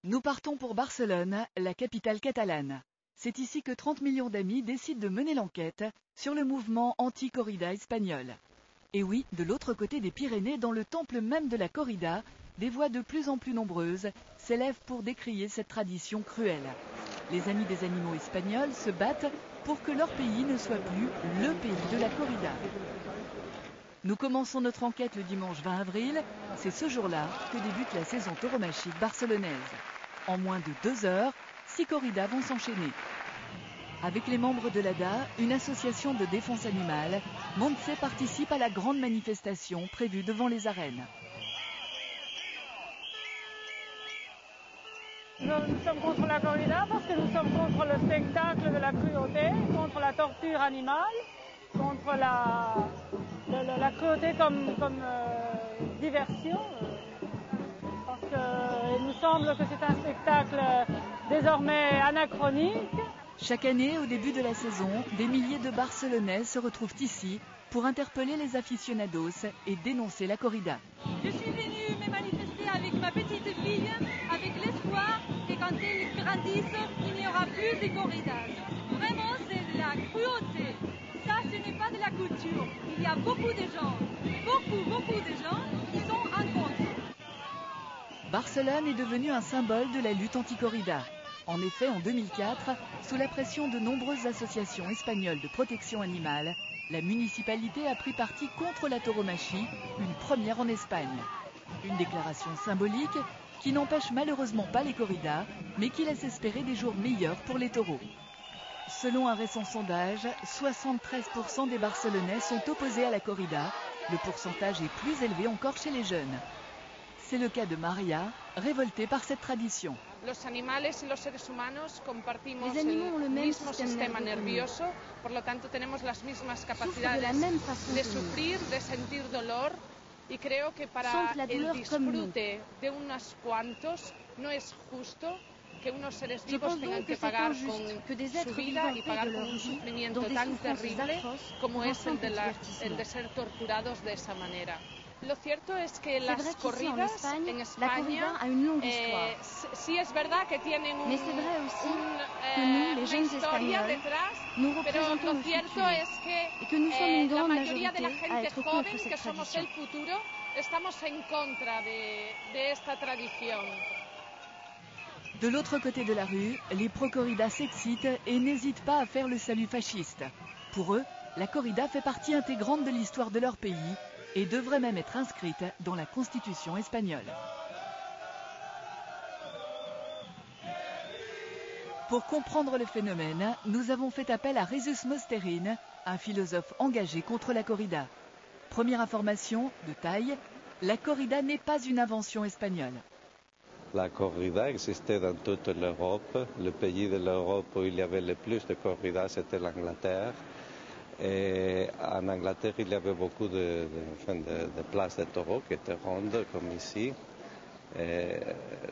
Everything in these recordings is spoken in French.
Nous partons pour Barcelone, la capitale catalane. C'est ici que 30 millions d'amis décident de mener l'enquête sur le mouvement anti-corrida espagnol. Et oui, de l'autre côté des Pyrénées, dans le temple même de la corrida, des voix de plus en plus nombreuses s'élèvent pour décrier cette tradition cruelle. Les amis des animaux espagnols se battent pour que leur pays ne soit plus le pays de la corrida. Nous commençons notre enquête le dimanche 20 avril. C'est ce jour-là que débute la saison tauromachique barcelonaise. En moins de 2 heures, 6 corridas vont s'enchaîner. Avec les membres de l'ADA, une association de défense animale, Montse participe à la grande manifestation prévue devant les arènes. Nous sommes contre la corrida parce que nous sommes contre le spectacle de la cruauté, contre la torture animale, contre la cruauté comme diversion. Parce qu'il nous semble que c'est un spectacle désormais anachronique. Chaque année, au début de la saison, des milliers de Barcelonais se retrouvent ici pour interpeller les aficionados et dénoncer la corrida. Je suis venue me manifester avec ma petite fille, avec l'espoir que quand elles grandissent, il n'y aura plus de corridas. Vraiment, c'est de la cruauté. Ça, ce n'est pas de la culture. Il y a beaucoup de gens, beaucoup de gens qui sont en contre. Barcelone est devenue un symbole de la lutte anti-corrida. En effet, en 2004, sous la pression de nombreuses associations espagnoles de protection animale, la municipalité a pris parti contre la tauromachie, une première en Espagne. Une déclaration symbolique qui n'empêche malheureusement pas les corridas, mais qui laisse espérer des jours meilleurs pour les taureaux. Selon un récent sondage, 73% des Barcelonais sont opposés à la corrida. Le pourcentage est plus élevé encore chez les jeunes. C'est le cas de Maria, révoltée par cette tradition. Los animales y los seres humanos compartimos el mismo sistema nervioso, por lo tanto tenemos las mismas capacidades de sufrir, de sentir dolor, y creo que para el disfrute de unos cuantos no es justo que unos seres vivos tengan que pagar con su vida y pagar con un sufrimiento tan terrible como es el de ser torturados de esa manera. Lo cierto es que las corridas en España sí es verdad que tienen una historia detrás, pero lo cierto es que la mayoría de la gente joven, que somos el futuro, estamos en contra de esta tradición. De l'autre côté de la rue, les pro-corridas s'excitent et n'hésitent pas à faire le salut fasciste. Pour eux, la corrida fait partie intégrante de l'histoire de leur pays et devrait même être inscrite dans la Constitution espagnole. Pour comprendre le phénomène, nous avons fait appel à Jesús Mosterin, un philosophe engagé contre la corrida. Première information, de taille, la corrida n'est pas une invention espagnole. La corrida existait dans toute l'Europe. Le pays de l'Europe où il y avait le plus de corridas, c'était l'Angleterre. Et en Angleterre, il y avait beaucoup de places de taureaux qui étaient rondes, comme ici. Et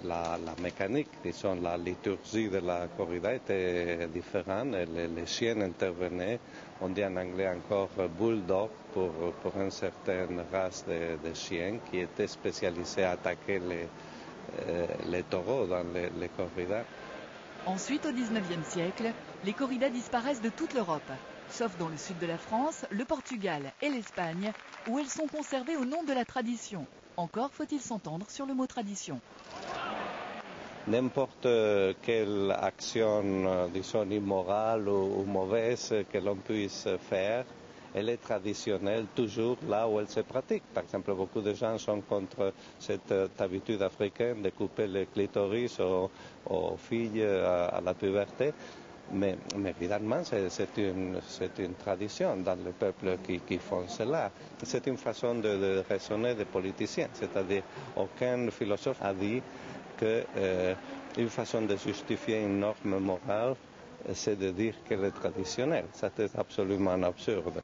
la mécanique, disons, la liturgie de la corrida était différente. Les chiens intervenaient, on dit en anglais encore bulldog, pour une certaine race de chiens qui étaient spécialisés à attaquer les taureaux dans les corridas. Ensuite, au XIXe siècle, les corridas disparaissent de toute l'Europe, sauf dans le sud de la France, le Portugal et l'Espagne, où elles sont conservées au nom de la tradition. Encore faut-il s'entendre sur le mot tradition. N'importe quelle action, disons, immorale ou mauvaise que l'on puisse faire, elle est traditionnelle toujours là où elle se pratique. Par exemple, beaucoup de gens sont contre cette habitude africaine de couper le clitoris aux filles à la puberté. Mais évidemment, c'est une tradition dans le peuple qui font cela. C'est une façon de raisonner des politiciens. C'est-à-dire, aucun philosophe a dit qu'une façon de justifier une norme morale, c'est de dire qu'elle est traditionnelle. Ça, c'est absolument absurde.